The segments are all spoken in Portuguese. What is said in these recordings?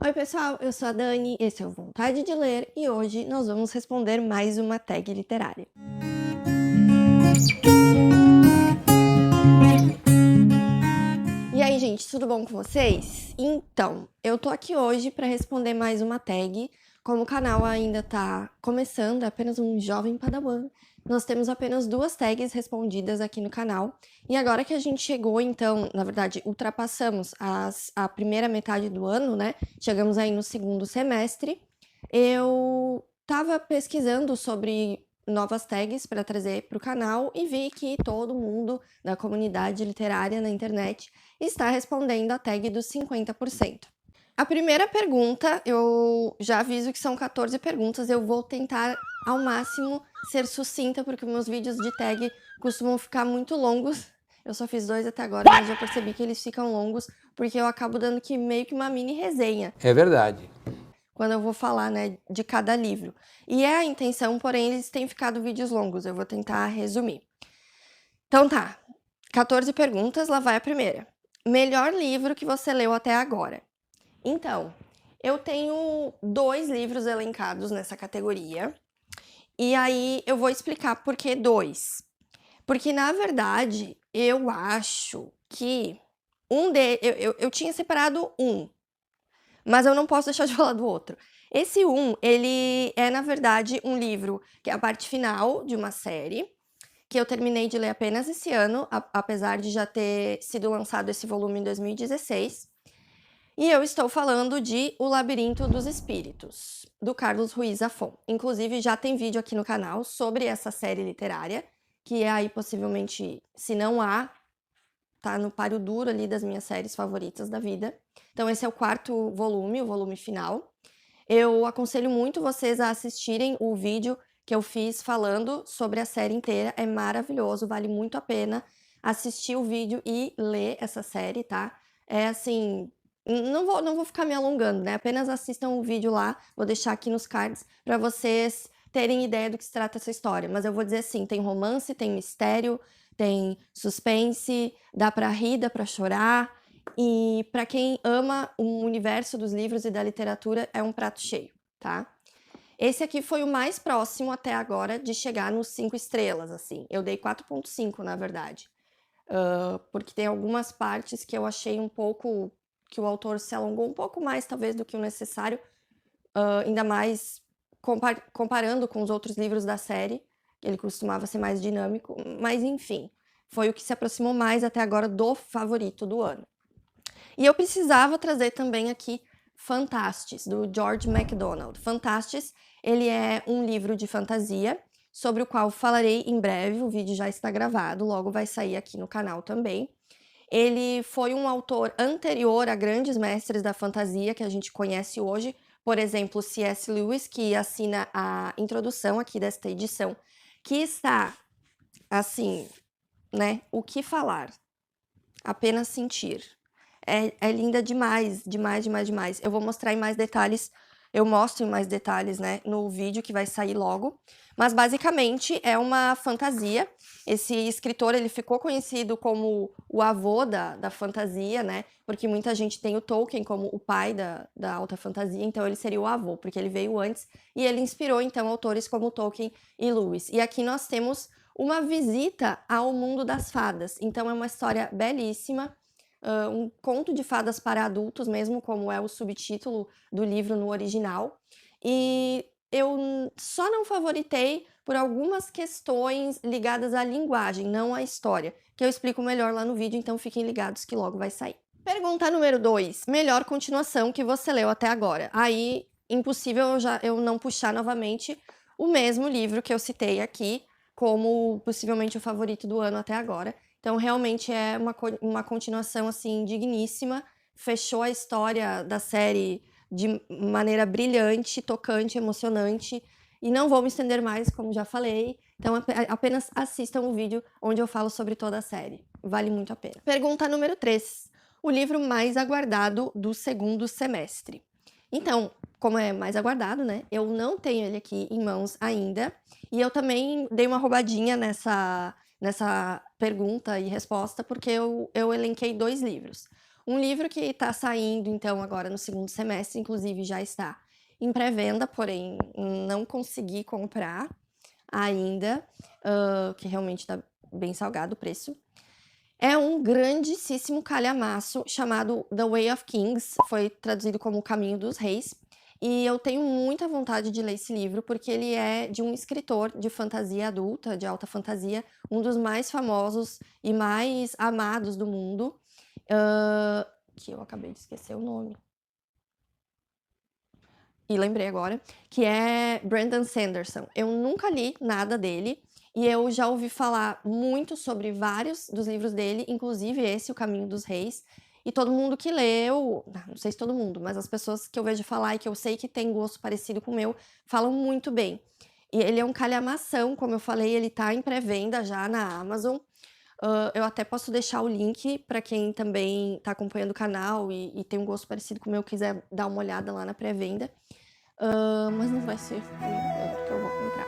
Oi, pessoal, eu sou a Dani, esse é o Vontade de Ler e hoje nós vamos responder mais uma tag literária. E aí, gente, tudo bom com vocês? Então, eu tô aqui hoje para responder mais uma tag. Como o canal ainda tá começando, é apenas um jovem padawan, nós temos apenas 2 tags respondidas aqui no canal. E agora que a gente chegou, então, na verdade, ultrapassamos a primeira metade do ano, né? Chegamos aí no segundo semestre. Eu tava pesquisando sobre novas tags para trazer para o canal e vi que todo mundo da comunidade literária na internet está respondendo a tag dos 50%. A primeira pergunta, eu já aviso que são 14 perguntas, eu vou tentar ao máximo ser sucinta, porque meus vídeos de tag costumam ficar muito longos. Eu só fiz 2 até agora, mas já percebi que eles ficam longos, porque eu acabo dando meio que uma mini resenha. É verdade. Quando eu vou falar, né, de cada livro. E é a intenção, porém, eles têm ficado vídeos longos, eu vou tentar resumir. Então tá, 14 perguntas, lá vai a primeira. Melhor livro que você leu até agora? Então, eu tenho 2 livros elencados nessa categoria, e aí eu vou explicar por que 2. Porque, na verdade, eu acho que eu tinha separado um, mas eu não posso deixar de falar do outro. Esse ele é, na verdade, um livro que é a parte final de uma série, que eu terminei de ler apenas esse ano, apesar de já ter sido lançado esse volume em 2016. E eu estou falando de O Labirinto dos Espíritos, do Carlos Ruiz Zafón. Inclusive, já tem vídeo aqui no canal sobre essa série literária, que é aí possivelmente, se não há, tá no páreo duro ali das minhas séries favoritas da vida. Então esse é o 4º volume, o volume final. Eu aconselho muito vocês a assistirem o vídeo que eu fiz falando sobre a série inteira, é maravilhoso, vale muito a pena assistir o vídeo e ler essa série, tá? É assim, não vou ficar me alongando, né? Apenas assistam o vídeo lá, vou deixar aqui nos cards para vocês terem ideia do que se trata essa história. Mas eu vou dizer assim, tem romance, tem mistério, tem suspense, dá pra rir, dá pra chorar, e para quem ama o universo dos livros e da literatura, é um prato cheio, tá? Esse aqui foi o mais próximo até agora de chegar nos 5 estrelas, assim. Eu dei 4.5, na verdade. Porque tem algumas partes que eu achei um pouco que o autor se alongou um pouco mais, talvez, do que o necessário, ainda mais comparando com os outros livros da série, ele costumava ser mais dinâmico, mas enfim, foi o que se aproximou mais até agora do favorito do ano. E eu precisava trazer também aqui Fantastes, do George MacDonald. Fantastes, ele é um livro de fantasia, sobre o qual falarei em breve, o vídeo já está gravado, logo vai sair aqui no canal também. Ele foi um autor anterior a grandes mestres da fantasia que a gente conhece hoje, por exemplo, C.S. Lewis, que assina a introdução aqui desta edição, que está, assim, né, o que falar, apenas sentir. É linda demais, demais, demais, demais. Eu vou mostrar em mais detalhes, eu mostro em mais detalhes, né, no vídeo que vai sair logo. Mas basicamente é uma fantasia. Esse escritor, ele ficou conhecido como o avô da fantasia, né, porque muita gente tem o Tolkien como o pai da alta fantasia, então ele seria o avô, porque ele veio antes e ele inspirou, então, autores como Tolkien e Lewis. E aqui nós temos uma visita ao mundo das fadas. Então é uma história belíssima, um conto de fadas para adultos mesmo, como é o subtítulo do livro no original. E eu só não favoritei por algumas questões ligadas à linguagem, não à história, que eu explico melhor lá no vídeo, então fiquem ligados que logo vai sair. Pergunta número 2. Melhor continuação que você leu até agora? Aí, impossível eu não puxar novamente o mesmo livro que eu citei aqui, como possivelmente o favorito do ano até agora. Então, realmente é uma continuação, assim, digníssima. Fechou a história da série de maneira brilhante, tocante, emocionante. E não vou me estender mais, como já falei. Então, apenas assistam o vídeo onde eu falo sobre toda a série. Vale muito a pena. Pergunta número 3. O livro mais aguardado do segundo semestre. Então, como é mais aguardado, né? Eu não tenho ele aqui em mãos ainda. E eu também dei uma roubadinha nessa pergunta e resposta, porque eu elenquei 2 livros. Um livro que está saindo, então, agora no segundo semestre, inclusive já está em pré-venda, porém não consegui comprar ainda, que realmente está bem salgado o preço. É um grandíssimo calhamaço chamado The Way of Kings, foi traduzido como O Caminho dos Reis, e eu tenho muita vontade de ler esse livro, porque ele é de um escritor de fantasia adulta, de alta fantasia, um dos mais famosos e mais amados do mundo, que eu acabei de esquecer o nome. E lembrei agora, que é Brandon Sanderson. Eu nunca li nada dele, e eu já ouvi falar muito sobre vários dos livros dele, inclusive esse, O Caminho dos Reis. E todo mundo que leu, não sei se todo mundo, mas as pessoas que eu vejo falar e que eu sei que tem gosto parecido com o meu, falam muito bem. E ele é um calhamação, como eu falei, ele tá em pré-venda já na Amazon. Eu até posso deixar o link para quem também tá acompanhando o canal e tem um gosto parecido com o meu, quiser dar uma olhada lá na pré-venda. Mas não vai ser que eu vou comprar.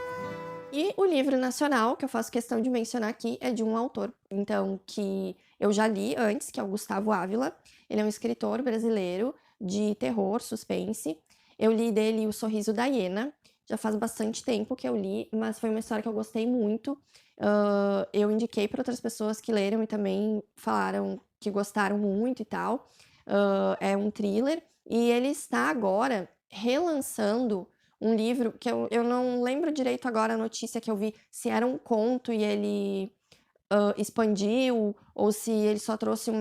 E o livro nacional, que eu faço questão de mencionar aqui, é de um autor, então, que eu já li antes, que é o Gustavo Ávila. Ele é um escritor brasileiro de terror, suspense. Eu li dele O Sorriso da Hiena. Já faz bastante tempo que eu li, mas foi uma história que eu gostei muito. Eu indiquei para outras pessoas que leram e também falaram que gostaram muito e tal. É um thriller e ele está agora relançando um livro que eu não lembro direito agora a notícia que eu vi, se era um conto e ele expandiu, ou se ele só trouxe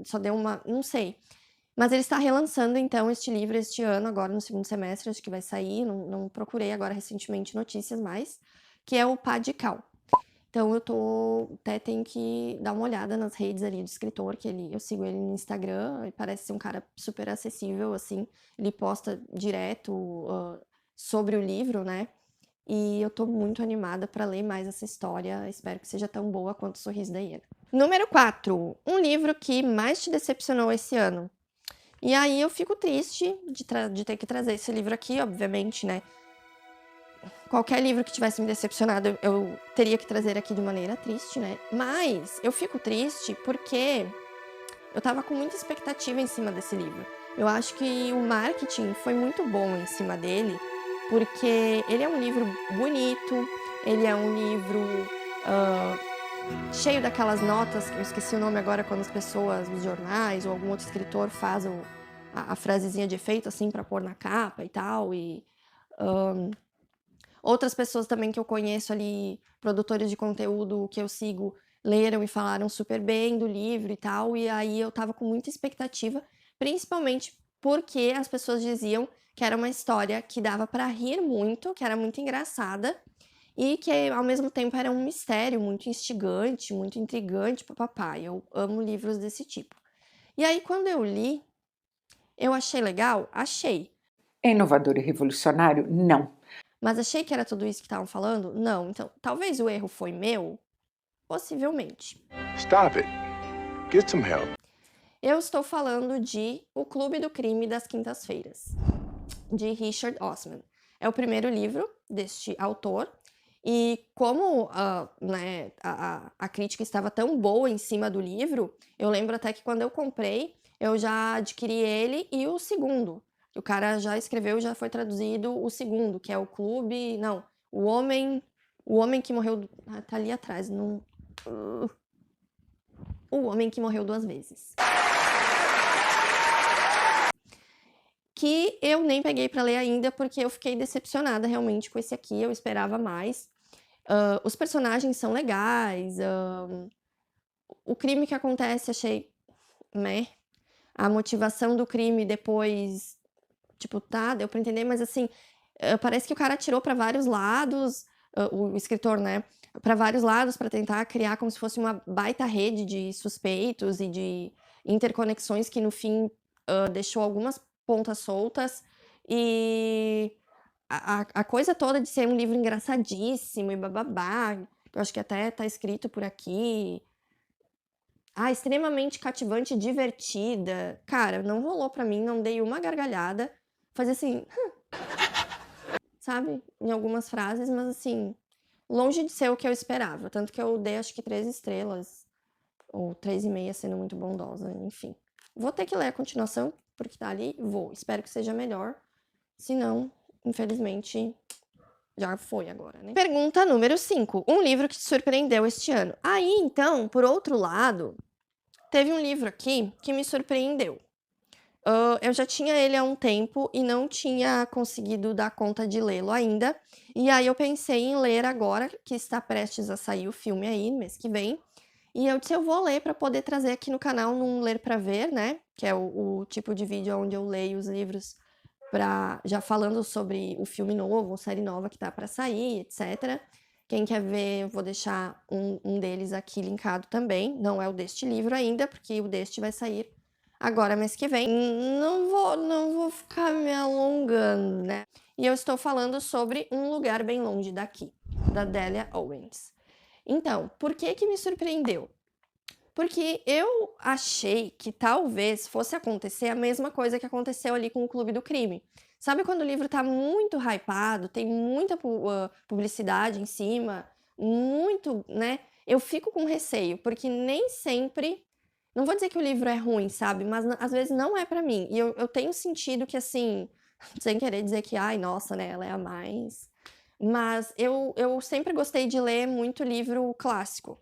só deu uma, não sei. Mas ele está relançando, então, este livro este ano, agora no segundo semestre, acho que vai sair, não procurei agora recentemente notícias mais, que é o Pá de Cal. Então até tenho que dar uma olhada nas redes ali do escritor, eu sigo ele no Instagram, e parece ser um cara super acessível, assim, ele posta direto sobre o livro, né? E eu tô muito animada para ler mais essa história, espero que seja tão boa quanto O Sorriso da Hiena. Número 4, um livro que mais te decepcionou esse ano. E aí eu fico triste de ter que trazer esse livro aqui, obviamente, né? Qualquer livro que tivesse me decepcionado, eu teria que trazer aqui de maneira triste, né? Mas eu fico triste porque eu tava com muita expectativa em cima desse livro. Eu acho que o marketing foi muito bom em cima dele, porque ele é um livro bonito, ele é um livro cheio daquelas notas, que eu esqueci o nome agora, quando as pessoas, os jornais ou algum outro escritor faz a frasezinha de efeito, assim, pra pôr na capa e tal, e outras pessoas também que eu conheço ali, produtores de conteúdo que eu sigo, leram e falaram super bem do livro e tal, e aí eu tava com muita expectativa, principalmente porque as pessoas diziam que era uma história que dava pra rir muito, que era muito engraçada, e que ao mesmo tempo era um mistério muito instigante, muito intrigante, papapá. Eu amo livros desse tipo. E aí, quando eu li, eu achei legal? Achei. É inovador e revolucionário? Não. Mas achei que era tudo isso que estavam falando? Não. Então, talvez o erro foi meu? Possivelmente. Stop it. Get some help. Eu estou falando de O Clube do Crime das Quintas-Feiras, de Richard Osman. É o primeiro livro deste autor. E como né, a crítica estava tão boa em cima do livro, eu lembro até que quando eu comprei, eu já adquiri ele e o segundo. O cara já escreveu, já foi traduzido o segundo, que é o Clube... Não, o Homem que Morreu... tá ali atrás. Não, O Homem que Morreu Duas Vezes. Que eu nem peguei pra ler ainda, porque eu fiquei decepcionada realmente com esse aqui, eu esperava mais. Os personagens são legais, o crime que acontece achei meh. A motivação do crime depois, tipo, tá, deu pra entender, mas assim, parece que o cara atirou pra vários lados, o escritor, né, pra vários lados pra tentar criar como se fosse uma baita rede de suspeitos e de interconexões que no fim deixou algumas pontas soltas e a coisa toda de ser um livro engraçadíssimo e bababá, eu acho que até tá escrito por aqui, extremamente cativante e divertida. Cara, não rolou pra mim, não dei uma gargalhada. Fazia assim, sabe? Em algumas frases, mas assim, longe de ser o que eu esperava. Tanto que eu dei acho que 3 estrelas, ou 3,5 sendo muito bondosa, enfim. Vou ter que ler a continuação, porque tá ali, vou. Espero que seja melhor. Se não, infelizmente, já foi agora, né? Pergunta número 5. Um livro que te surpreendeu este ano. Aí, então, por outro lado, teve um livro aqui que me surpreendeu. Eu já tinha ele há um tempo e não tinha conseguido dar conta de lê-lo ainda. E aí eu pensei em ler agora, que está prestes a sair o filme aí, no mês que vem. E eu disse, eu vou ler para poder trazer aqui no canal num Ler para Ver, né? Que é o tipo de vídeo onde eu leio os livros já falando sobre o filme novo, a série nova que tá para sair, etc. Quem quer ver, eu vou deixar um deles aqui linkado também. Não é o deste livro ainda, porque o deste vai sair agora mês que vem. Não vou ficar me alongando, né? E eu estou falando sobre Um Lugar Bem Longe Daqui, da Delia Owens. Então, por que que me surpreendeu? Porque eu achei que talvez fosse acontecer a mesma coisa que aconteceu ali com o Clube do Crime. Sabe quando o livro tá muito hypado, tem muita publicidade em cima, muito, né? Eu fico com receio, porque nem sempre. Não vou dizer que o livro é ruim, sabe? Mas às vezes não é pra mim. E eu tenho sentido que, assim, sem querer dizer que, ai, nossa, né, ela é a mais. Mas eu sempre gostei de ler muito livro clássico.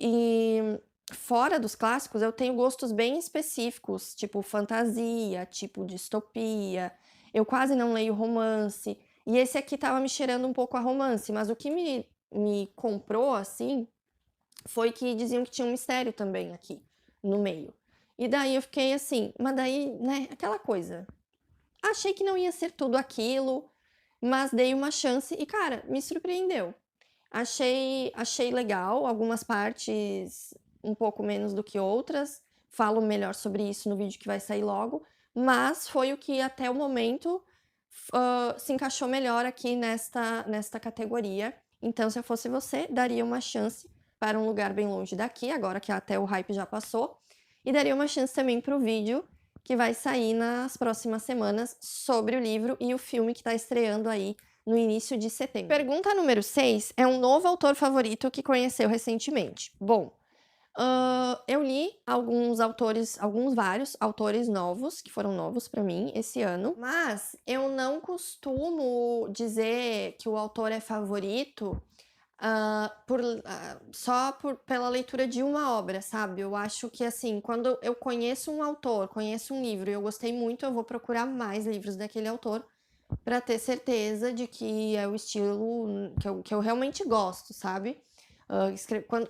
E fora dos clássicos, eu tenho gostos bem específicos, tipo fantasia, tipo distopia. Eu quase não leio romance. E esse aqui tava me cheirando um pouco a romance, mas o que me comprou, assim, foi que diziam que tinha um mistério também aqui, no meio. E daí eu fiquei assim, mas daí, né, aquela coisa. Achei que não ia ser tudo aquilo, mas dei uma chance e, cara, me surpreendeu. Achei legal, algumas partes um pouco menos do que outras. Falo melhor sobre isso no vídeo que vai sair logo, mas foi o que até o momento se encaixou melhor aqui nesta categoria. Então, se eu fosse você, daria uma chance para Um Lugar Bem Longe Daqui, agora que até o hype já passou, e daria uma chance também para o vídeo que vai sair nas próximas semanas sobre o livro e o filme que está estreando aí no início de setembro. Pergunta número 6 é um novo autor favorito que conheceu recentemente. Bom, eu li vários autores novos, que foram novos para mim esse ano, mas eu não costumo dizer que o autor é favorito pela leitura de uma obra, sabe? Eu acho que, assim, quando eu conheço um autor, conheço um livro e eu gostei muito, eu vou procurar mais livros daquele autor para ter certeza de que é o estilo que eu realmente gosto, sabe?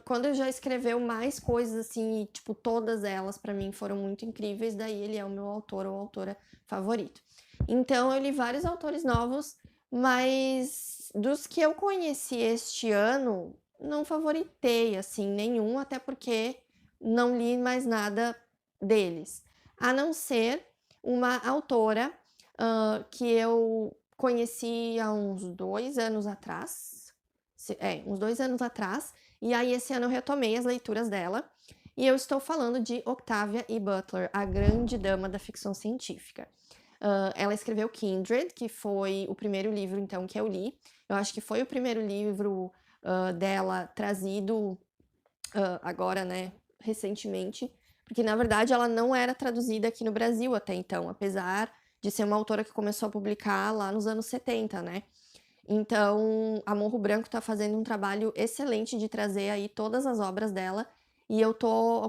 Quando ele já escreveu mais coisas assim, tipo, todas elas para mim foram muito incríveis, daí ele é o meu autor ou autora favorito. Então eu li vários autores novos, mas dos que eu conheci este ano, não favoritei assim nenhum, até porque não li mais nada deles. A não ser uma autora que eu conheci há uns 2 anos atrás. Uns 2 anos atrás. E aí, esse ano eu retomei as leituras dela. E eu estou falando de Octavia E. Butler, a grande dama da ficção científica. Ela escreveu Kindred, que foi o primeiro livro, então, que eu li. Eu acho que foi o primeiro livro dela trazido agora, né, recentemente. Porque, na verdade, ela não era traduzida aqui no Brasil até então, apesar de ser uma autora que começou a publicar lá nos anos 70, né? Então, a Morro Branco está fazendo um trabalho excelente de trazer aí todas as obras dela e eu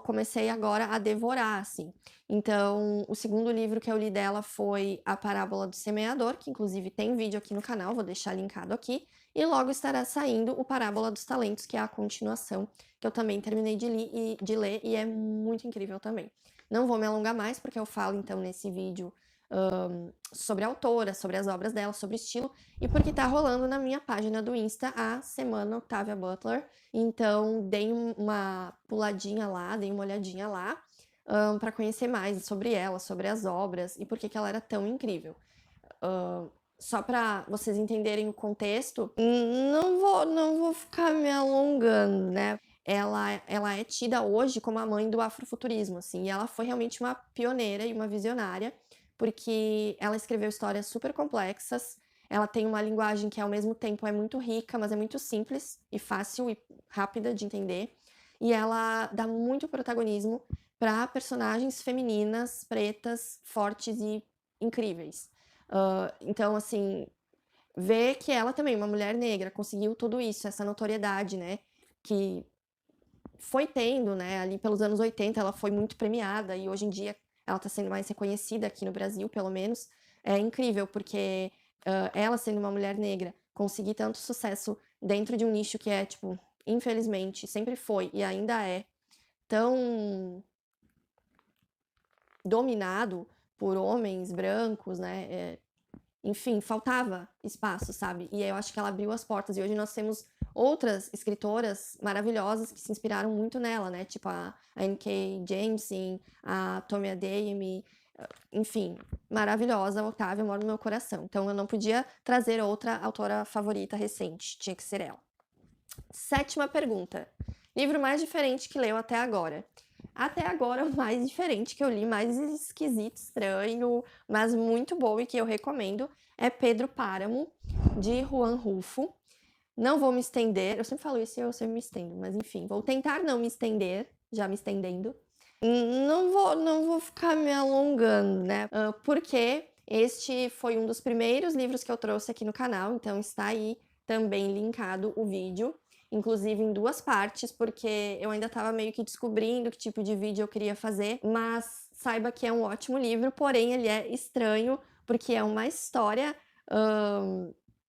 comecei agora a devorar, assim. Então, o segundo livro que eu li dela foi A Parábola do Semeador, que inclusive tem vídeo aqui no canal, vou deixar linkado aqui, e logo estará saindo o Parábola dos Talentos, que é a continuação, que eu também terminei de ler e é muito incrível também. Não vou me alongar mais, porque eu falo então nesse vídeo sobre a autora, sobre as obras dela, sobre o estilo, e porque tá rolando na minha página do Insta a Semana Octavia Butler. Então, dei uma puladinha lá, dei uma olhadinha lá, para conhecer mais sobre ela, sobre as obras e por que ela era tão incrível. Só para vocês entenderem o contexto, não vou ficar me alongando, né? Ela é tida hoje como a mãe do afrofuturismo, assim, e ela foi realmente uma pioneira e uma visionária, porque ela escreveu histórias super complexas, ela tem uma linguagem que ao mesmo tempo é muito rica, mas é muito simples e fácil e rápida de entender, e ela dá muito protagonismo para personagens femininas, pretas, fortes e incríveis. Então, assim, ver que ela também, uma mulher negra, conseguiu tudo isso, essa notoriedade, né, que foi tendo, né, ali pelos anos 80, ela foi muito premiada e hoje em dia ela está sendo mais reconhecida aqui no Brasil, pelo menos. É incrível, porque ela sendo uma mulher negra, conseguir tanto sucesso dentro de um nicho que é, tipo, infelizmente, sempre foi e ainda é tão dominado por homens brancos, né? Enfim, faltava espaço, sabe? E eu acho que ela abriu as portas. E hoje nós temos outras escritoras maravilhosas que se inspiraram muito nela, né? Tipo a N.K. Jemisin, a Tomi Adeyemi, enfim, maravilhosa. A Octavia mora no meu coração. Então eu não podia trazer outra autora favorita recente, tinha que ser ela. 7ª pergunta. Livro mais diferente que leu até agora? Até agora, o mais diferente que eu li, mais esquisito, estranho, mas muito bom e que eu recomendo, é Pedro Páramo, de Juan Rulfo. Não vou me estender, eu sempre falo isso e eu sempre me estendo, mas enfim, vou tentar não me estender, já me estendendo. Não vou ficar me alongando, né? Porque este foi um dos primeiros livros que eu trouxe aqui no canal, então está aí também linkado o vídeo, inclusive em 2 partes, porque eu ainda estava meio que descobrindo que tipo de vídeo eu queria fazer, mas saiba que é um ótimo livro, porém ele é estranho, porque é uma história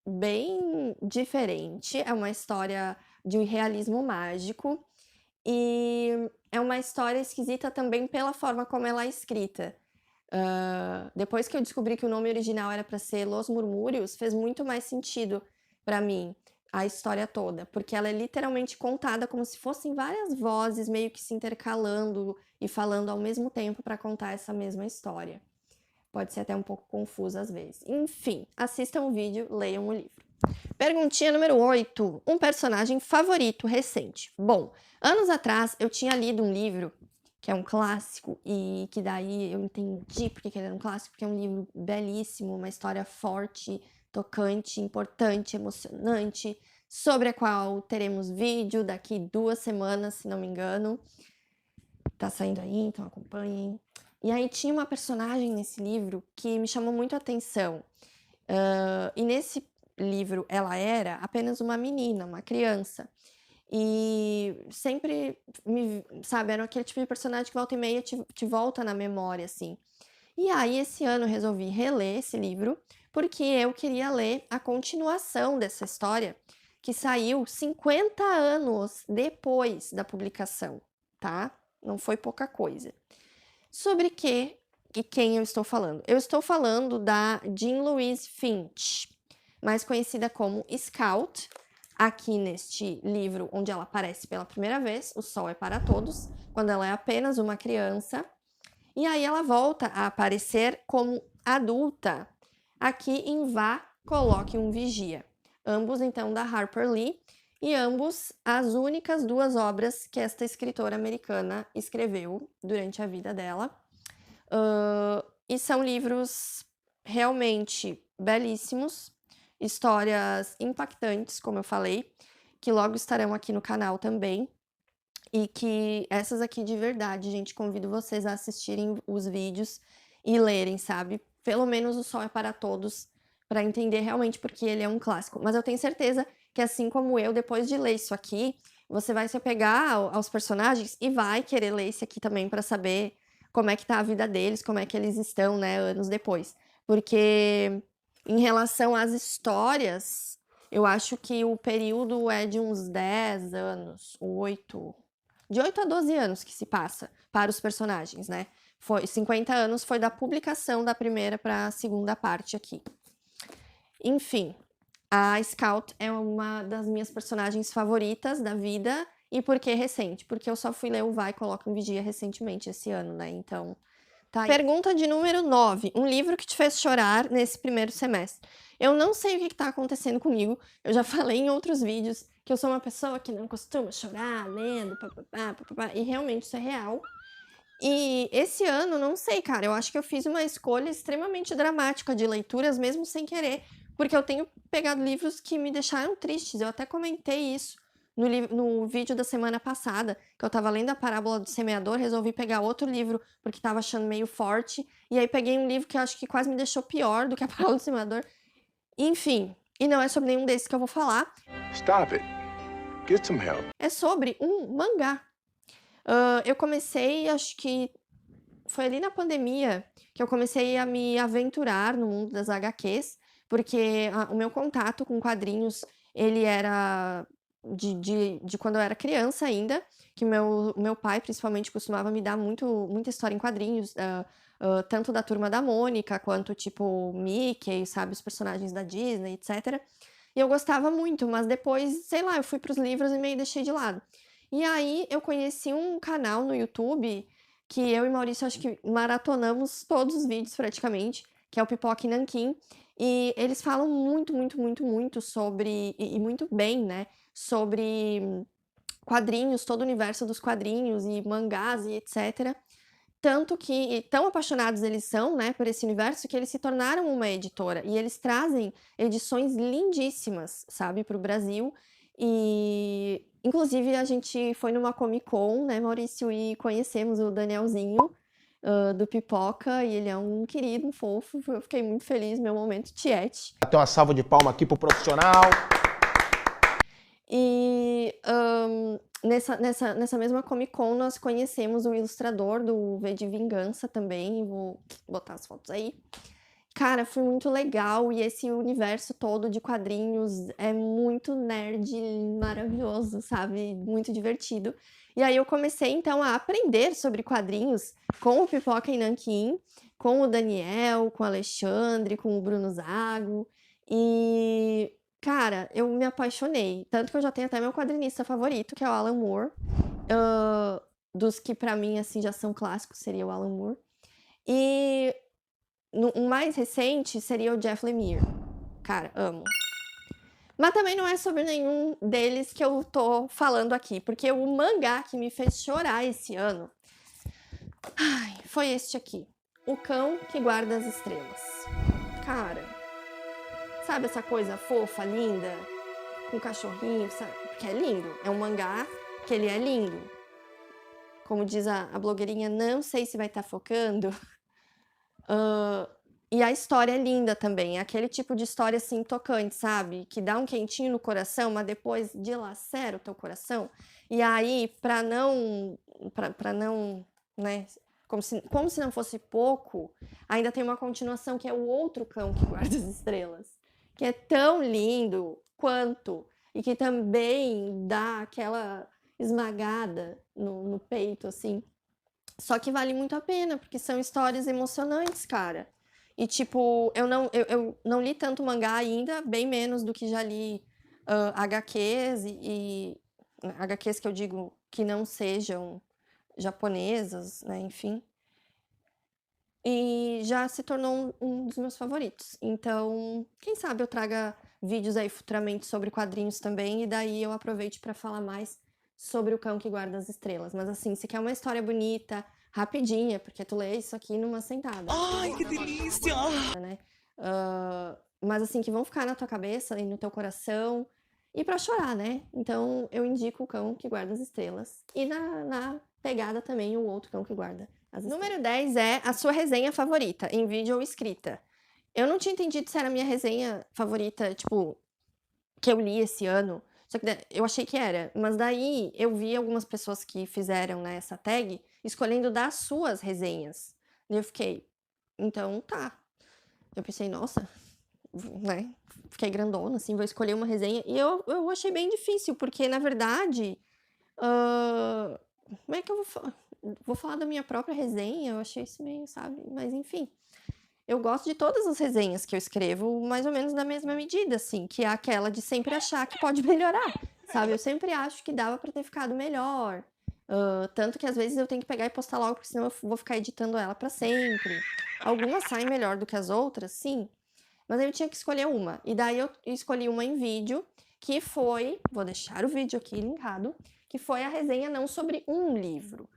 bem diferente, é uma história de um realismo mágico, e é uma história esquisita também pela forma como ela é escrita. Depois que eu descobri que o nome original era para ser Los Murmúrios, fez muito mais sentido para mim a história toda, porque ela é literalmente contada como se fossem várias vozes meio que se intercalando e falando ao mesmo tempo para contar essa mesma história. Pode ser até um pouco confuso às vezes. Enfim, assistam o vídeo, leiam o livro. Perguntinha número 8. Um personagem favorito recente. Bom, anos atrás eu tinha lido um livro que é um clássico e que daí eu entendi porque que ele era um clássico, porque é um livro belíssimo, uma história forte, tocante, importante, emocionante, sobre a qual teremos vídeo daqui 2 semanas, se não me engano. Tá saindo aí, então acompanhem. E aí tinha uma personagem nesse livro que me chamou muito a atenção. E nesse livro ela era apenas uma menina, uma criança. E sempre, sabe, era aquele tipo de personagem que volta e meia te volta na memória, assim. E aí, esse ano eu resolvi reler esse livro, porque eu queria ler a continuação dessa história, que saiu 50 anos depois da publicação, tá? Não foi pouca coisa. Sobre que e quem eu estou falando? Eu estou falando da Jean Louise Finch, mais conhecida como Scout, aqui neste livro onde ela aparece pela primeira vez, O Sol é para Todos, quando ela é apenas uma criança. E aí ela volta a aparecer como adulta, aqui em Vá, Coloque um Vigia. Ambos, então, da Harper Lee, e ambos as únicas 2 obras que esta escritora americana escreveu durante a vida dela. E são livros realmente belíssimos, histórias impactantes, como eu falei, que logo estarão aqui no canal também. E que essas aqui de verdade, gente, convido vocês a assistirem os vídeos e lerem, sabe? Pelo menos O Sol é para Todos, para entender realmente porque ele é um clássico. Mas eu tenho certeza que assim como eu, depois de ler isso aqui, você vai se apegar aos personagens e vai querer ler esse aqui também para saber como é que tá a vida deles, como é que eles estão, né, anos depois. Porque em relação às histórias, eu acho que o período é de uns 10 anos, 8, de 8 a 12 anos que se passa para os personagens, né? 50 anos foi da publicação da primeira para a segunda parte aqui. Enfim, a Scout é uma das minhas personagens favoritas da vida. E por que recente? Porque eu só fui ler o Vai, Coloca um Vigia recentemente, esse ano, né? Então, tá aí. Pergunta de número 9. Um livro que te fez chorar nesse primeiro semestre. Eu não sei o que tá acontecendo comigo. Eu já falei em outros vídeos que eu sou uma pessoa que não costuma chorar lendo, papapá, e realmente isso é real. E esse ano, não sei, cara, eu acho que eu fiz uma escolha extremamente dramática de leituras, mesmo sem querer, porque eu tenho pegado livros que me deixaram tristes. Eu até comentei isso No vídeo da semana passada, que eu tava lendo a Parábola do Semeador, resolvi pegar outro livro, porque tava achando meio forte, e aí peguei um livro que eu acho que quase me deixou pior do que a Parábola do Semeador. Enfim, e não é sobre nenhum desses que eu vou falar, Stop it. Get some help. é sobre um mangá. Eu comecei, acho que foi ali na pandemia, que eu comecei a me aventurar no mundo das HQs, porque o meu contato com quadrinhos, ele era de quando eu era criança ainda, que meu pai, principalmente, costumava me dar muita história em quadrinhos, tanto da Turma da Mônica, quanto, tipo, Mickey, sabe, os personagens da Disney, etc. E eu gostava muito, mas depois, sei lá, eu fui pros livros e meio deixei de lado. E aí eu conheci um canal no YouTube que eu e Maurício acho que maratonamos todos os vídeos praticamente, que é o Pipoca e Nanquim. E eles falam muito sobre, e muito bem, né, sobre quadrinhos, todo o universo dos quadrinhos e mangás e etc. Tanto que tão apaixonados eles são, né, por esse universo, que eles se tornaram uma editora. E eles trazem edições lindíssimas, sabe, para o Brasil. E, inclusive, a gente foi numa Comic Con, né, Maurício, e conhecemos o Danielzinho, do Pipoca, e ele é um querido, um fofo. Eu fiquei muito feliz, meu momento tiete. Até uma salva de palma aqui pro profissional. E nessa mesma Comic Con nós conhecemos o ilustrador do V de Vingança também, vou botar as fotos aí. Cara, foi muito legal e esse universo todo de quadrinhos é muito nerd, maravilhoso, sabe? Muito divertido. E aí eu comecei então a aprender sobre quadrinhos com o Pipoca e Nanquim, com o Daniel, com o Alexandre, com o Bruno Zago. E, cara, eu me apaixonei. Tanto que eu já tenho até meu quadrinista favorito, que é o Alan Moore. Dos que pra mim, assim, já são clássicos, seria o Alan Moore. E o mais recente seria o Jeff Lemire. Cara, amo. Mas também não é sobre nenhum deles que eu tô falando aqui, porque o mangá que me fez chorar esse ano foi este aqui. O Cão que Guarda as Estrelas. Cara, sabe essa coisa fofa, linda, com cachorrinho, sabe? Porque é lindo. É um mangá que ele é lindo. Como diz a blogueirinha, não sei se vai estar focando. E a história é linda também, é aquele tipo de história assim tocante, sabe? Que dá um quentinho no coração, mas depois dilacera o teu coração. E aí, pra não, né? Como se não fosse pouco, ainda tem uma continuação que é o Outro Cão que Guarda as Estrelas, que é tão lindo quanto e que também dá aquela esmagada no peito, assim. Só que vale muito a pena, porque são histórias emocionantes, cara. E, tipo, eu não li tanto mangá ainda, bem menos do que já li HQs e HQs que eu digo que não sejam japonesas, né, enfim. E já se tornou um dos meus favoritos. Então, quem sabe eu traga vídeos aí futuramente sobre quadrinhos também, e daí eu aproveite para falar mais sobre o Cão que Guarda as Estrelas. Mas assim, se quer uma história bonita, rapidinha, porque tu lê isso aqui numa sentada. Ai, que delícia! Né? Mas assim, que vão ficar na tua cabeça e no teu coração e pra chorar, né? Então eu indico o Cão que Guarda as Estrelas. E na pegada também o Outro Cão que Guarda as Estrelas. Número 10 é a sua resenha favorita, em vídeo ou escrita. Eu não tinha entendido se era a minha resenha favorita, tipo, que eu li esse ano. Só que eu achei que era. Mas daí eu vi algumas pessoas que fizeram, né, essa tag escolhendo das suas resenhas. E eu fiquei, então tá. Eu pensei, nossa, né? Fiquei grandona, assim, vou escolher uma resenha. E eu achei bem difícil, porque na verdade. Como é que eu vou falar? Vou falar da minha própria resenha? Eu achei isso meio, sabe? Mas enfim. Eu gosto de todas as resenhas que eu escrevo, mais ou menos na mesma medida, assim, que é aquela de sempre achar que pode melhorar, sabe? Eu sempre acho que dava pra ter ficado melhor. Tanto que às vezes eu tenho que pegar e postar logo, porque senão eu vou ficar editando ela pra sempre. Algumas saem melhor do que as outras, sim. Mas aí eu tinha que escolher uma. E daí eu escolhi uma em vídeo, que foi... Vou deixar o vídeo aqui linkado. Que foi a resenha não sobre um livro,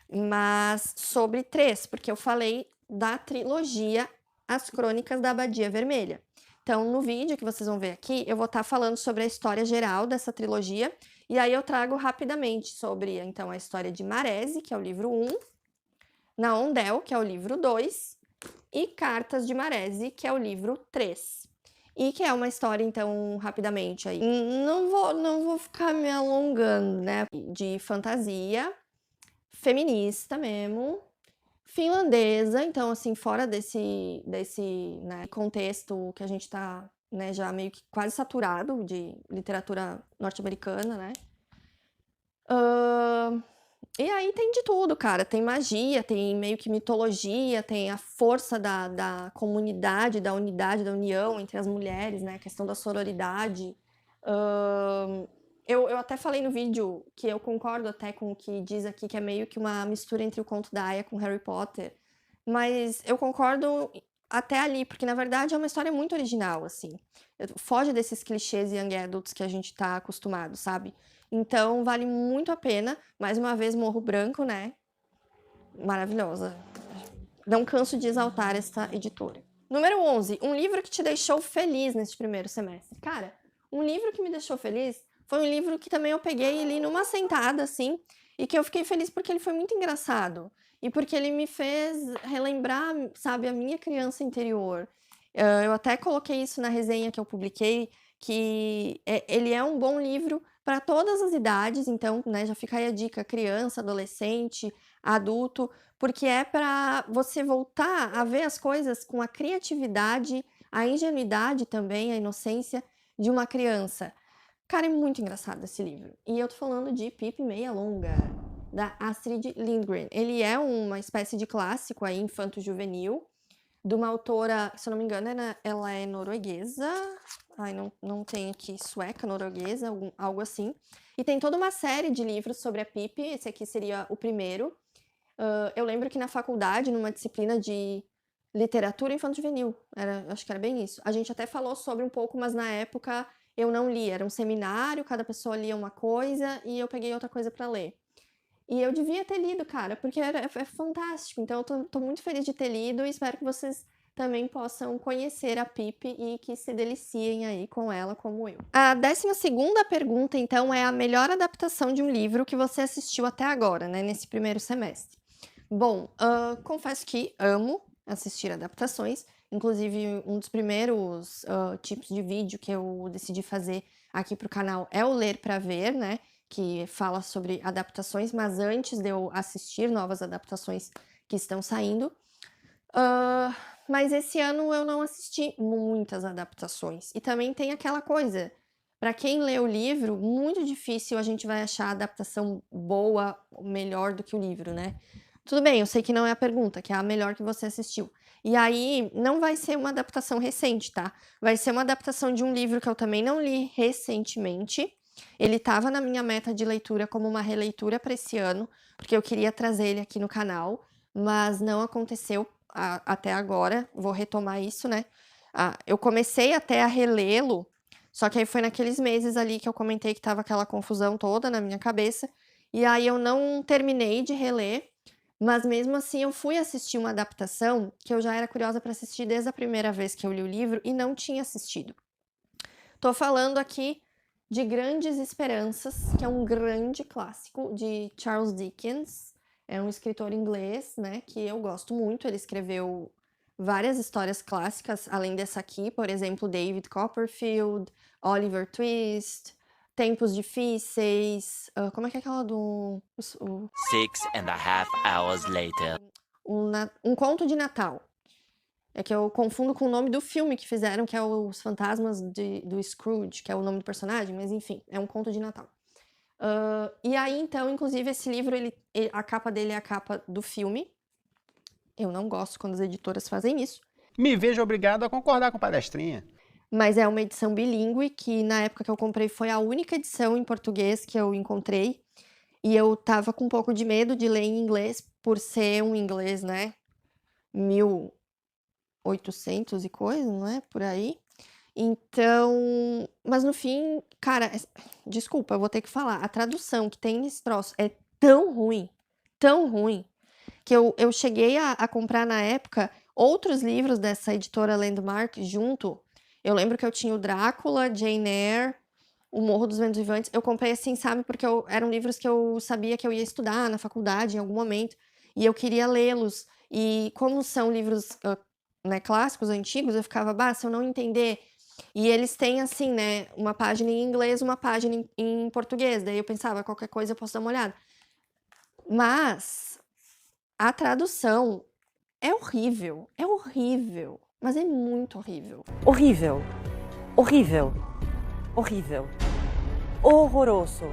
mas sobre 3. Porque eu falei da trilogia As Crônicas da Abadia Vermelha. Então, no vídeo que vocês vão ver aqui, eu vou estar falando sobre a história geral dessa trilogia E aí eu trago rapidamente sobre, então, a história de Marese, que é o livro 1, Naondel, que é o livro 2, e Cartas de Marese, que é o livro 3. E que é uma história, então, rapidamente aí. Não vou ficar me alongando, né? De fantasia, feminista mesmo, finlandesa, então, assim, fora desse né, contexto que a gente tá, né, já meio que quase saturado de literatura norte-americana, né? E aí tem de tudo, cara. Tem magia, tem meio que mitologia, tem a força da comunidade, da unidade, da união entre as mulheres, né? A questão da sororidade. Eu até falei no vídeo que eu concordo até com o que diz aqui, que é meio que uma mistura entre o Conto da Aia com Harry Potter. Mas eu concordo até ali, porque na verdade é uma história muito original, assim. Foge desses clichês young adults que a gente tá acostumado, sabe? Então vale muito a pena. Mais uma vez, Morro Branco, né? Maravilhosa. Não canso de exaltar esta editora. Número 11. Um livro que te deixou feliz neste primeiro semestre. Cara, um livro que me deixou feliz foi um livro que também eu peguei e li numa sentada, assim, e que eu fiquei feliz porque ele foi muito engraçado. E porque ele me fez relembrar, sabe, a minha criança interior. Eu até coloquei isso na resenha que eu publiquei, que ele é um bom livro para todas as idades, então, né, já fica aí a dica, criança, adolescente, adulto, porque é para você voltar a ver as coisas com a criatividade, a ingenuidade também, a inocência de uma criança. Cara, é muito engraçado esse livro. E eu tô falando de Pipe Meia Longa, da Astrid Lindgren. Ele é uma espécie de clássico aí, infanto-juvenil, de uma autora, se eu não me engano, ela é norueguesa. Ai, não tem aqui, sueca, norueguesa, algo assim. E tem toda uma série de livros sobre a Pipe. Esse aqui seria o primeiro. Eu lembro que na faculdade, numa disciplina de literatura infanto-juvenil, acho que era bem isso. A gente até falou sobre um pouco, mas na época eu não li. Era um seminário, cada pessoa lia uma coisa e eu peguei outra coisa para ler. E eu devia ter lido, cara, porque é fantástico. Então eu tô muito feliz de ter lido e espero que vocês também possam conhecer a Pipe e que se deliciem aí com ela, como eu. A 12ª pergunta, então, é a melhor adaptação de um livro que você assistiu até agora, né, nesse primeiro semestre. Bom, confesso que amo assistir adaptações. Inclusive, um dos primeiros tipos de vídeo que eu decidi fazer aqui pro canal é o Ler para Ver, né? Que fala sobre adaptações, mas antes de eu assistir novas adaptações que estão saindo. Mas esse ano eu não assisti muitas adaptações. E também tem aquela coisa, para quem lê o livro, muito difícil a gente vai achar a adaptação boa, melhor do que o livro, né? Tudo bem, eu sei que não é a pergunta, que é a melhor que você assistiu. E aí, não vai ser uma adaptação recente, tá? Vai ser uma adaptação de um livro que eu também não li recentemente. Ele estava na minha meta de leitura como uma releitura para esse ano, porque eu queria trazer ele aqui no canal, mas não aconteceu até agora. Vou retomar isso, né? Eu comecei até a relê-lo, só que aí foi naqueles meses ali que eu comentei que tava aquela confusão toda na minha cabeça, e aí eu não terminei de reler, mas mesmo assim eu fui assistir uma adaptação que eu já era curiosa para assistir desde a primeira vez que eu li o livro e não tinha assistido. Tô falando aqui de Grandes Esperanças, que é um grande clássico de Charles Dickens. É um escritor inglês, né, que eu gosto muito. Ele escreveu várias histórias clássicas, além dessa aqui, por exemplo, David Copperfield, Oliver Twist, Tempos Difíceis, como é que é aquela do... 6.5 hours later. Um Conto de Natal. É que eu confundo com o nome do filme que fizeram, que é Os Fantasmas do Scrooge, que é o nome do personagem, mas enfim, é um conto de Natal. E aí, então, inclusive, esse livro, a capa dele é a capa do filme. Eu não gosto quando as editoras fazem isso. Me vejo obrigado a concordar com palestrinha. Mas é uma edição bilíngue, que na época que eu comprei foi a única edição em português que eu encontrei. E eu tava com um pouco de medo de ler em inglês, por ser um inglês, né, 1800 e coisa, não é? Por aí. Então, mas no fim, cara, desculpa, eu vou ter que falar, a tradução que tem nesse troço é tão ruim, que eu cheguei a comprar na época outros livros dessa editora Landmark junto. Eu lembro que eu tinha o Drácula, Jane Eyre, O Morro dos Ventos Vivantes. Eu comprei assim, sabe? Porque eram livros que eu sabia que eu ia estudar na faculdade em algum momento. E eu queria lê-los. E como são livros né, clássicos, antigos, eu ficava, se eu não entender... E eles têm, assim, né, uma página em inglês, uma página em português. Daí eu pensava, qualquer coisa eu posso dar uma olhada. Mas a tradução é horrível. É horrível. Mas é muito horrível. Horrível. Horrível. Horrível. Horroroso.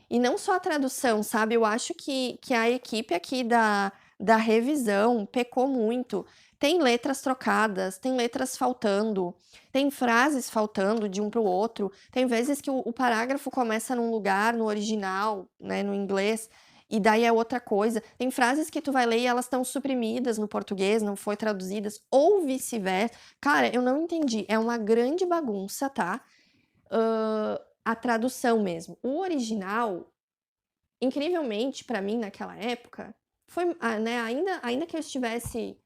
E não só a tradução, sabe? Eu acho que a equipe aqui da revisão pecou muito. Tem letras trocadas, tem letras faltando, tem frases faltando de um para o outro. Tem vezes que o parágrafo começa num lugar, no original, né, no inglês, e daí é outra coisa. Tem frases que tu vai ler e elas estão suprimidas no português, não foi traduzidas, ou vice-versa. Cara, eu não entendi. É uma grande bagunça, tá? A tradução mesmo. O original, incrivelmente, para mim, naquela época, foi, né, ainda que eu estivesse...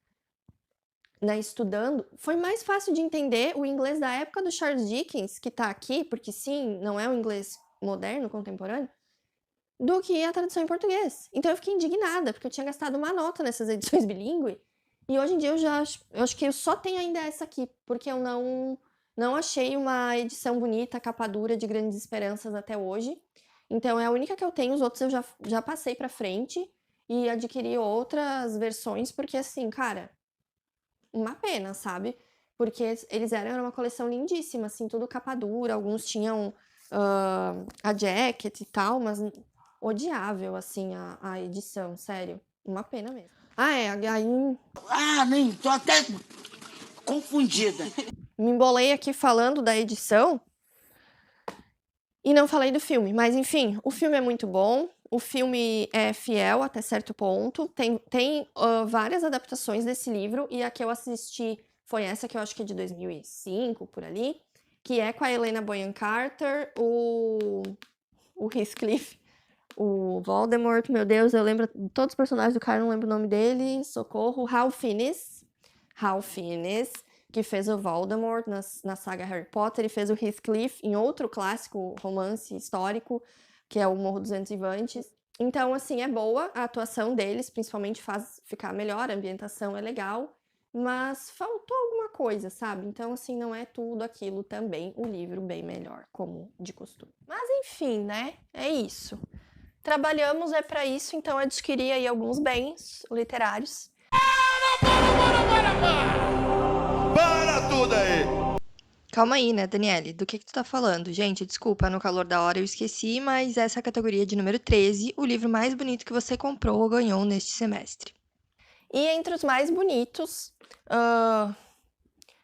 né, estudando, foi mais fácil de entender o inglês da época do Charles Dickens, que tá aqui, porque sim, não é o inglês moderno, contemporâneo, do que a tradução em português. Então eu fiquei indignada, porque eu tinha gastado uma nota nessas edições bilíngue, e hoje em dia eu acho que eu só tenho ainda essa aqui, porque eu não achei uma edição bonita, capa dura, de Grandes Esperanças até hoje. Então é a única que eu tenho, os outros eu já passei pra frente e adquiri outras versões, porque assim, cara... uma pena, sabe? Porque eles eram uma coleção lindíssima, assim, tudo capa dura, alguns tinham a jacket e tal, mas odiável, assim, a edição, sério. Uma pena mesmo. Nem, tô até confundida. Me embolei aqui falando da edição e não falei do filme, mas enfim, o filme é muito bom. O filme é fiel até certo ponto. Tem várias adaptações desse livro, e a que eu assisti foi essa, que eu acho que é de 2005, por ali, que é com a Helena Bonham Carter, o Heathcliff, o Voldemort, meu Deus, eu lembro todos os personagens do cara, não lembro o nome dele, socorro, Ralph Fiennes, que fez o Voldemort na saga Harry Potter, e fez o Heathcliff em outro clássico romance histórico, que é o Morro dos Ventos Vivantes. Então, assim, é boa a atuação deles, principalmente faz ficar melhor, a ambientação é legal, mas faltou alguma coisa, sabe? Então, assim, não é tudo aquilo também, o livro bem melhor, como de costume. Mas, enfim, né? É isso. Trabalhamos pra isso, então adquiri aí alguns bens literários. Para tudo aí! Calma aí, né, Daniele? Do que tu tá falando? Gente, desculpa, no calor da hora eu esqueci, mas essa é a categoria de número 13, o livro mais bonito que você comprou ou ganhou neste semestre. E entre os mais bonitos,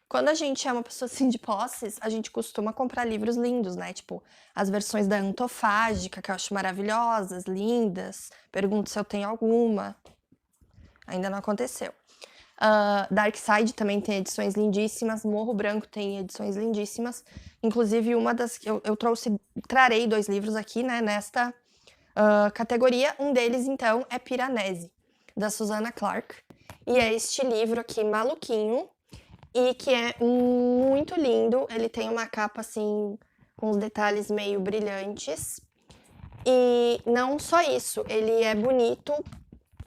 quando a gente é uma pessoa assim de posses, a gente costuma comprar livros lindos, né? Tipo, as versões da Antofágica, que eu acho maravilhosas, lindas. Pergunto se eu tenho alguma. Ainda não aconteceu. Darkside também tem edições lindíssimas, Morro Branco tem edições lindíssimas, inclusive uma das que eu trarei 2 livros aqui, né, nesta categoria. Um deles, então, é Piranesi, da Susanna Clarke, e é este livro aqui, maluquinho, e que é muito lindo. Ele tem uma capa, assim, com os detalhes meio brilhantes, e não só isso, ele é bonito,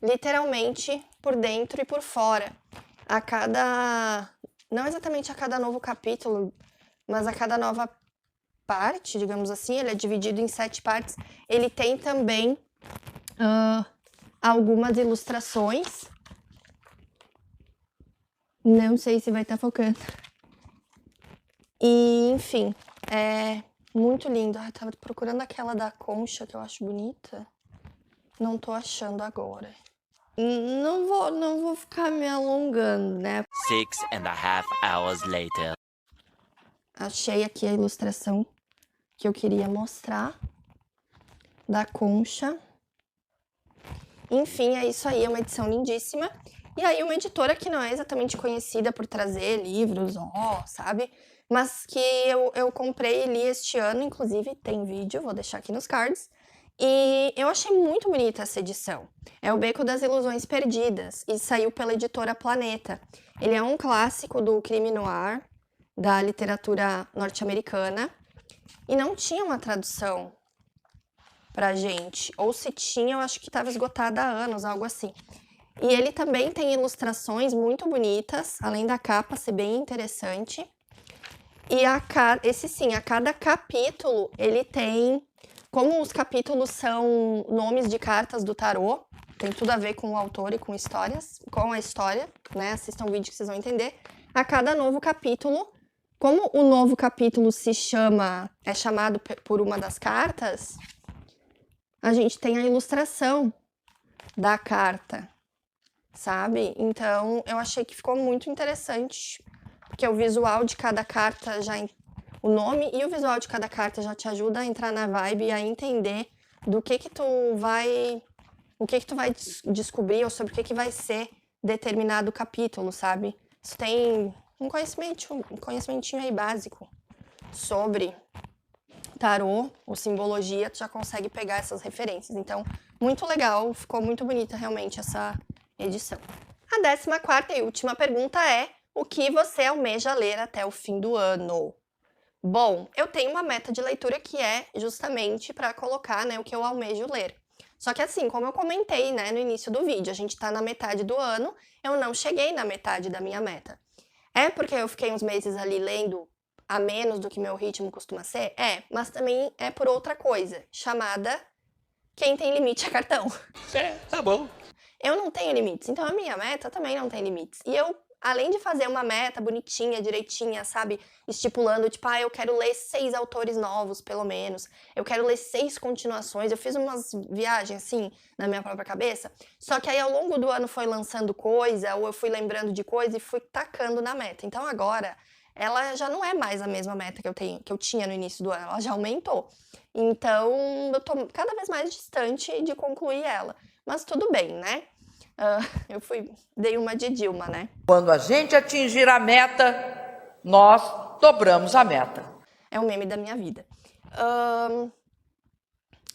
literalmente, por dentro e por fora. Não exatamente a cada novo capítulo, mas a cada nova parte, digamos assim, ele é dividido em 7 partes. Ele tem também algumas ilustrações. Não sei se vai estar focando. E, enfim, é muito lindo. Eu tava procurando aquela da concha, que eu acho bonita. Não tô achando agora. Não vou ficar me alongando, né? 6.5 hours later. Achei aqui a ilustração que eu queria mostrar da concha. Enfim, é isso aí, é uma edição lindíssima. E aí uma editora que não é exatamente conhecida por trazer livros, sabe? Mas que eu comprei e li este ano, inclusive tem vídeo, vou deixar aqui nos cards. E eu achei muito bonita essa edição. É o Beco das Ilusões Perdidas e saiu pela editora Planeta. Ele é um clássico do crime noir, da literatura norte-americana. e não tinha uma tradução pra gente. Ou se tinha, eu acho que estava esgotada há anos, algo assim. E ele também tem ilustrações muito bonitas, além da capa ser bem interessante. E a cada capítulo, ele tem... Como os capítulos são nomes de cartas do tarô, tem tudo a ver com o autor e com histórias, com a história, né? Assistam o vídeo que vocês vão entender. A cada novo capítulo, como o novo capítulo é chamado por uma das cartas, a gente tem a ilustração da carta, sabe? Então, eu achei que ficou muito interessante, porque o visual de cada carta o nome e o visual de cada carta já te ajuda a entrar na vibe e a entender do que tu vai descobrir ou sobre o que vai ser determinado capítulo, sabe? Isso tem um conhecimentinho aí básico sobre tarô ou simbologia, tu já consegue pegar essas referências. Então, muito legal, ficou muito bonita realmente essa edição. A 14ª e última pergunta é: o que você almeja ler até o fim do ano? Bom, eu tenho uma meta de leitura que é justamente para colocar, né, o que eu almejo ler. Só que assim, como eu comentei, né, no início do vídeo, a gente tá na metade do ano, eu não cheguei na metade da minha meta. É porque eu fiquei uns meses ali lendo a menos do que meu ritmo costuma ser? É, mas também é por outra coisa, chamada quem tem limite é cartão. Tá bom. Eu não tenho limites, então a minha meta também não tem limites. E eu, além de fazer uma meta bonitinha, direitinha, sabe? Estipulando, tipo, eu quero ler 6 autores novos, pelo menos. Eu quero ler 6 continuações. Eu fiz umas viagens, assim, na minha própria cabeça. Só que aí, ao longo do ano, foi lançando coisa, ou eu fui lembrando de coisa e fui tacando na meta. Então, agora, ela já não é mais a mesma meta que eu tinha no início do ano. Ela já aumentou. Então, eu tô cada vez mais distante de concluir ela. Mas tudo bem, né? Dei uma de Dilma, né? Quando a gente atingir a meta, nós dobramos a meta. É o meme da minha vida.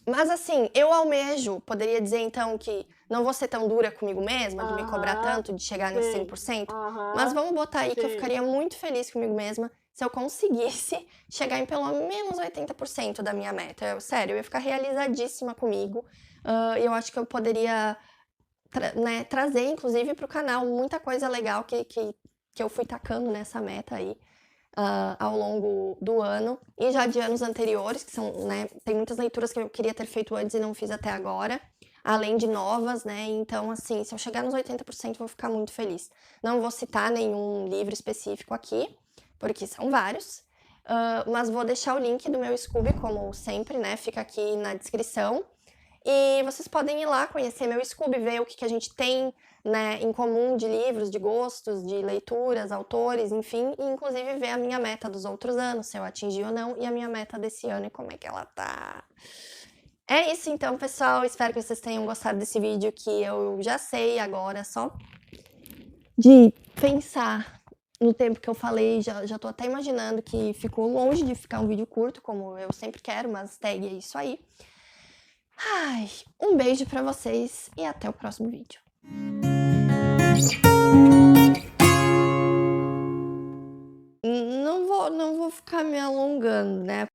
Mas assim, eu almejo, poderia dizer então que não vou ser tão dura comigo mesma, de me cobrar tanto, de chegar nesse 100%, mas vamos botar aí que eu ficaria muito feliz comigo mesma se eu conseguisse chegar em pelo menos 80% da minha meta. Sério, eu ia ficar realizadíssima comigo. Eu acho que eu poderia trazer, inclusive, para o canal muita coisa legal que eu fui tacando nessa meta aí ao longo do ano. E já de anos anteriores, que são, né, tem muitas leituras que eu queria ter feito antes e não fiz até agora, além de novas, né? Então, assim, se eu chegar nos 80%, eu vou ficar muito feliz. Não vou citar nenhum livro específico aqui, porque são vários, mas vou deixar o link do meu Scooby, como sempre, né? Fica aqui na descrição. E vocês podem ir lá conhecer meu Scooby, ver o que a gente tem, né, em comum de livros, de gostos, de leituras, autores, enfim, e inclusive ver a minha meta dos outros anos, se eu atingi ou não, e a minha meta desse ano e como é que ela tá. É isso então, pessoal, espero que vocês tenham gostado desse vídeo, que eu já sei agora, só de pensar no tempo que eu falei, já tô até imaginando que ficou longe de ficar um vídeo curto, como eu sempre quero, mas tag é isso aí. Ai, um beijo pra vocês e até o próximo vídeo. Não vou ficar me alongando, né?